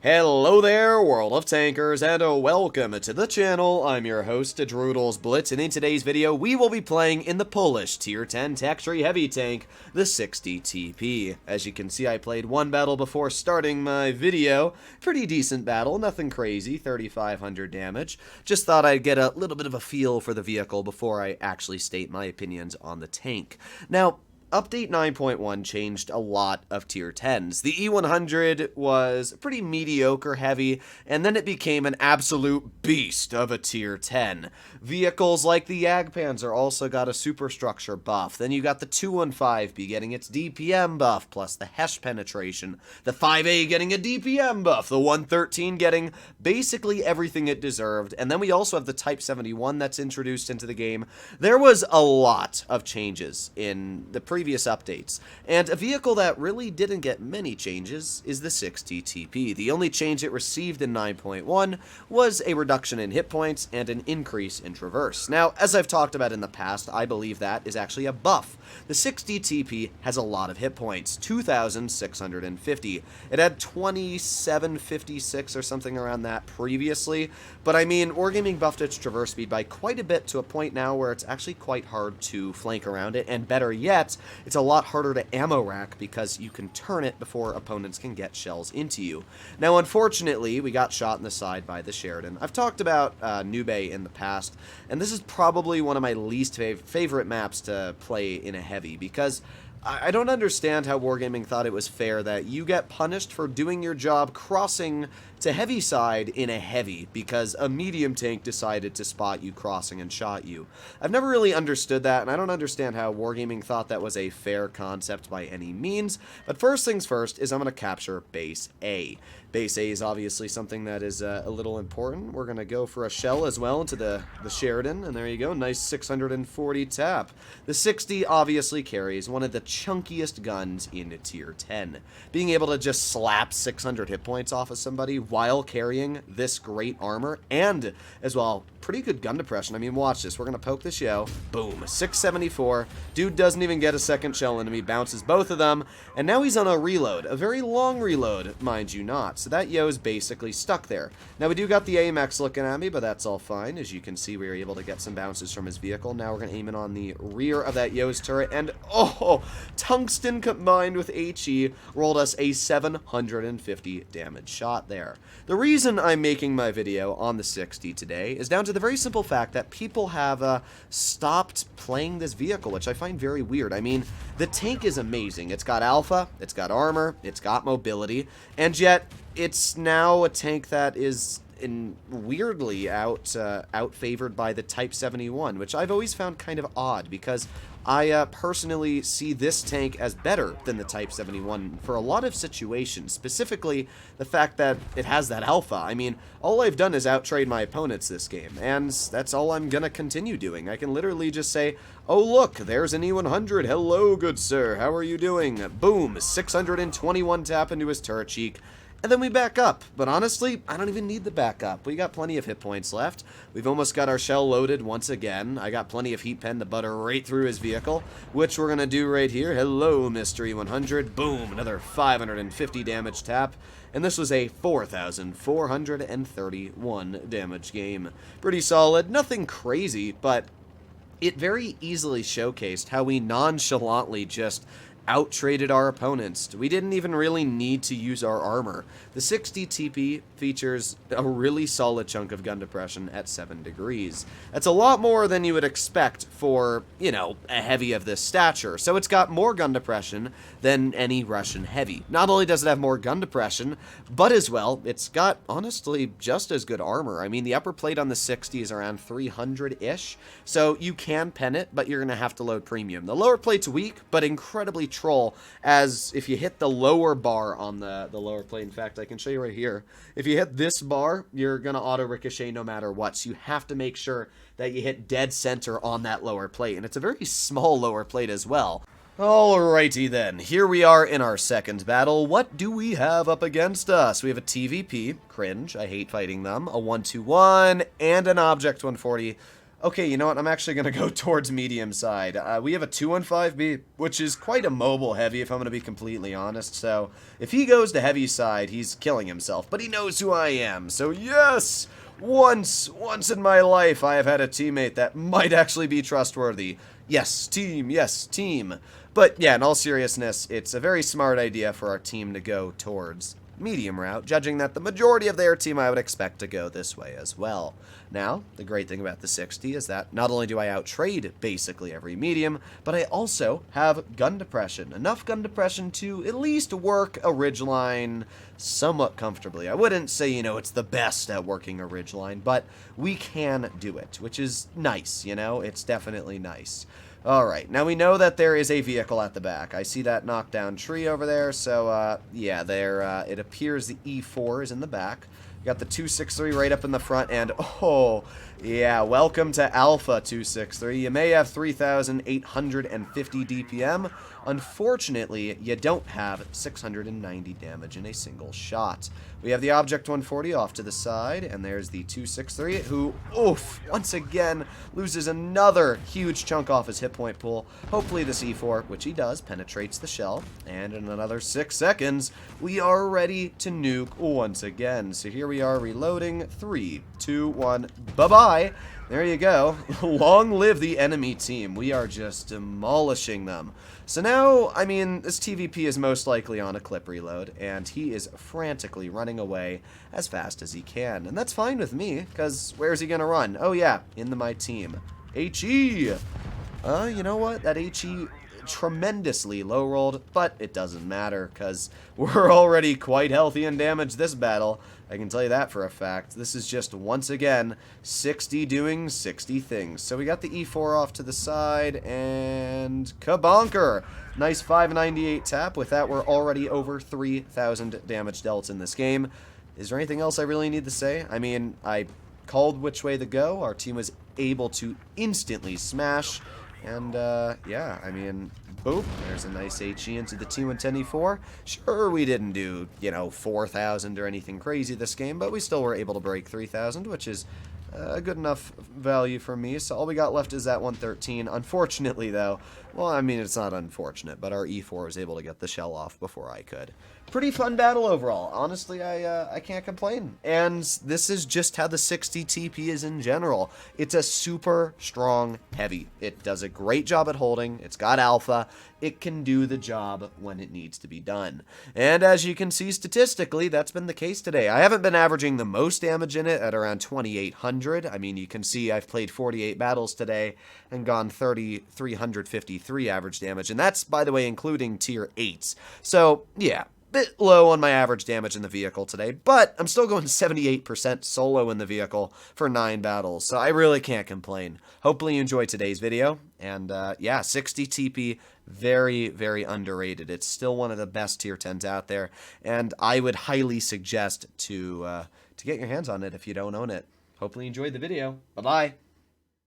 Hello there, world of tankers, and welcome to the channel. I'm your host, Droodles Blitz, and in today's video, we will be playing in the Polish Tier 10 Tech-Tree Heavy Tank, the 60 TP. As you can see, I played one battle before starting my video. Pretty decent battle, nothing crazy, 3,500 damage. Just thought I'd get a little bit of a feel for the vehicle before I actually state my opinions on the tank. Now, Update 9.1 changed a lot of Tier 10s. The E100 was pretty mediocre heavy, and then it became an absolute beast of a Tier 10. Vehicles like the Jagdpanzer also got a superstructure buff. Then you got the 215B getting its DPM buff, plus the Hesh penetration. The 5A getting a DPM buff. The 113 getting basically everything it deserved. And then we also have the Type 71 that's introduced into the game. There was a lot of changes in the previous updates, and a vehicle that really didn't get many changes is the 60 TP. The only change it received in 9.1 was a reduction in hit points and an increase in traverse. Now, as I've talked about in the past, I believe that is actually a buff. The 60 TP has a lot of hit points, 2,650. It had 2,756 or something around that previously, but I mean, Wargaming buffed its traverse speed by quite a bit to a point now where it's actually quite hard to flank around it, and better yet, it's a lot harder to ammo rack because you can turn it before opponents can get shells into you. Now, unfortunately, we got shot in the side by the Sheridan. I've talked about Nube in the past, and this is probably one of my least favorite maps to play in a heavy, because I don't understand how Wargaming thought it was fair that you get punished for doing your job crossing to heavy side in a heavy because a medium tank decided to spot you crossing and shot you. I've never really understood that, and I don't understand how Wargaming thought that was a fair concept by any means. But first things first is I'm going to capture Base A. Base A is obviously something that is a little important. We're going to go for a shell as well into the Sheridan, and there you go, nice 640 tap. The 60 obviously carries one of the chunkiest guns in Tier 10. Being able to just slap 600 hit points off of somebody while carrying this great armor, and as well, pretty good gun depression. I mean, watch this. We're going to poke this yo. Boom. 674. Dude doesn't even get a second shell into me. Bounces both of them. And now he's on a reload. A very long reload, mind you not. So that yo is basically stuck there. Now, we do got the AMX looking at me, but that's all fine. As you can see, we were able to get some bounces from his vehicle. Now we're going to aim in on the rear of that yo's turret. And, oh, tungsten combined with HE rolled us a 750 damage shot there. The reason I'm making my video on the 60 today is down to the very simple fact that people have stopped playing this vehicle, which I find very weird. I mean, the tank is amazing. It's got alpha, it's got armor, it's got mobility, and yet it's now a tank that is weirdly out-favored by the Type 71, which I've always found kind of odd, because I personally see this tank as better than the Type 71 for a lot of situations, specifically the fact that it has that alpha. I mean, all I've done is outtrade my opponents this game, and that's all I'm gonna continue doing. I can literally just say, oh look, there's an E100, hello good sir, how are you doing? Boom, 621 tap into his turret cheek. And then we back up. But honestly, I don't even need the backup. We got plenty of hit points left. We've almost got our shell loaded once again. I got plenty of heat pen to butter right through his vehicle, which we're going to do right here. Hello, Mystery 100. Boom, another 550 damage tap. And this was a 4,431 damage game. Pretty solid. Nothing crazy, but it very easily showcased how we nonchalantly just out-traded our opponents. We didn't even really need to use our armor. The 60 TP features a really solid chunk of gun depression at 7 degrees. That's a lot more than you would expect for, you know, a heavy of this stature. So it's got more gun depression than any Russian heavy. Not only does it have more gun depression, but as well, it's got, honestly, just as good armor. I mean, the upper plate on the 60 is around 300-ish, so you can pen it, but you're going to have to load premium. The lower plate's weak, but incredibly troll, as if you hit the lower bar on the lower plate, in fact, I can show you right here, if you hit this bar, you're going to auto ricochet no matter what, so you have to make sure that you hit dead center on that lower plate, and it's a very small lower plate as well. Alrighty then, here we are in our second battle. What do we have up against us? We have a TVP, cringe, I hate fighting them, a 121, and an Object 140. Okay, you know what? I'm actually going to go towards medium side. We have a 215B, which is quite a mobile heavy, if I'm going to be completely honest. So if he goes to heavy side, he's killing himself. But he knows who I am. So yes, once in my life, I have had a teammate that might actually be trustworthy. Yes, team. Yes, team. But yeah, in all seriousness, it's a very smart idea for our team to go towards medium route, judging that the majority of their team I would expect to go this way as well. Now, the great thing about the 60 is that not only do I outtrade basically every medium, but I also have gun depression. Enough gun depression to at least work a ridgeline somewhat comfortably. I wouldn't say, you know, it's the best at working a ridgeline, but we can do it, which is nice, you know? It's definitely nice. Alright, now we know that there is a vehicle at the back. I see that knockdown tree over there, so, yeah, there, it appears the E4 is in the back. We got the 263 right up in the front, and, oh, yeah, welcome to Alpha 263. You may have 3,850 DPM. Unfortunately, you don't have 690 damage in a single shot. We have the Object 140 off to the side, and there's the 263, who, oof, once again, loses another huge chunk off his hit point pool. Hopefully the C4, which he does, penetrates the shell, and in another 6 seconds, we are ready to nuke once again. So here we are reloading. 3, 2, 1, bye-bye. There you go. Long live the enemy team. We are just demolishing them. So now, I mean, this TVP is most likely on a clip reload, and he is frantically running away as fast as he can. And that's fine with me, because where's he going to run? Oh, yeah, into my team. HE! You know what? That HE tremendously low-rolled, but it doesn't matter, because we're already quite healthy in damage this battle. I can tell you that for a fact. This is just, once again, 60 doing 60 things. So we got the E4 off to the side, and kabonker! Nice 598 tap. With that, we're already over 3,000 damage dealt in this game. Is there anything else I really need to say? I mean, I called which way to go. Our team was able to instantly smash. And, yeah, I mean, boop, there's a nice HE into the T110E4. Sure, we didn't do, you know, 4,000 or anything crazy this game, but we still were able to break 3,000, which is a good enough value for me. So all we got left is that 113. Unfortunately, though, well, I mean, it's not unfortunate, but our E4 was able to get the shell off before I could. Pretty fun battle overall. Honestly, I can't complain. And this is just how the 60 TP is in general. It's a super strong heavy. It does a great job at holding. It's got alpha. It can do the job when it needs to be done. And as you can see statistically, that's been the case today. I haven't been averaging the most damage in it at around 2,800. I mean, you can see I've played 48 battles today and gone 3,353 average damage. And that's, by the way, including tier 8s. So, yeah. Bit low on my average damage in the vehicle today, but I'm still going 78% solo in the vehicle for 9 battles, so I really can't complain. Hopefully you enjoyed today's video, and yeah, 60 TP, very, very underrated. It's still one of the best tier 10s out there, and I would highly suggest to get your hands on it if you don't own it. Hopefully you enjoyed the video. Bye-bye.